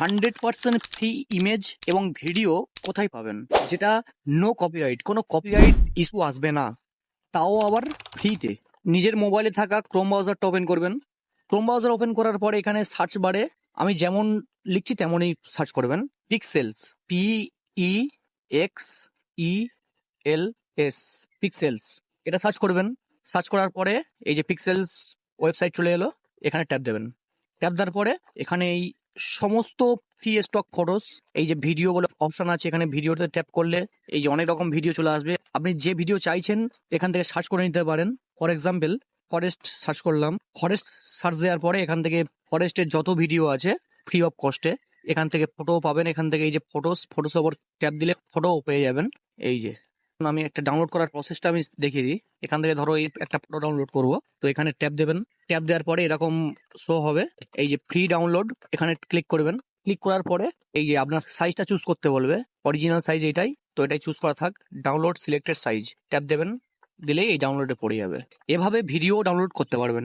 100% free image এবং video কোথায় পাবেন, যেটা নো কপিরাইট, কোনো কপিরাইট ইস্যু আসবে না, তাও আবার ফ্রিতে। নিজের মোবাইলে থাকা ক্রোম ব্রাউজারটা ওপেন করবেন। ক্রোম ব্রাউজার ওপেন করার পরে এখানে সার্চ বারে আমি যেমন লিখছি তেমনই সার্চ করবেন, পিক্সেলস, PEXELS, পিক্সেলস, এটা সার্চ করবেন। সার্চ করার পরে এই যে পিক্সেলস ওয়েবসাইট চলে এলো, এখানে ট্যাপ দেবেন। ট্যাপ দেওয়ার পরে এখানে এই সমস্ত ফ্রি স্টক ফটোস, এই যে ভিডিও বলে অপশন আছে, এখানে ভিডিওতে ট্যাপ করলে এই যে অনেক রকম ভিডিও চলে আসবে। আপনি যে ভিডিও চাইছেন এখান থেকে সার্চ করে নিতে পারেন। ফর এক্সাম্পল ফরেস্ট সার্চ করলাম। ফরেস্ট সার্চ দেওয়ার পরে এখান থেকে ফরেস্টের যত ভিডিও আছে ফ্রি অফ কস্টে, এখান থেকে ফটোও পাবেন। এখান থেকে এই যে ফটোস ওপর ট্যাপ দিলে ফটোও পেয়ে যাবেন। এই যে আমি একটা ডাউনলোড করার প্রসেসটা আমি দেখিয়ে দিই। এখান থেকে ধরো এই একটা ফটো ডাউনলোড করব, তো এখানে ট্যাপ দেবেন। ট্যাপ দেওয়ার পরে এরকম শো হবে, এই যে ফ্রি ডাউনলোড, এখানে ক্লিক করবেন। ক্লিক করার পরে এই যে আপনার সাইজটা চুজ করতে বলবে, অরিজিনাল সাইজ এটাই, তো এটাই চুজ করা থাক। ডাউনলোড সিলেক্টেড সাইজ ট্যাপ দেবেন, দিলেই এই ডাউনলোডে পড়ে যাবে। এভাবে ভিডিও ডাউনলোড করতে পারবেন।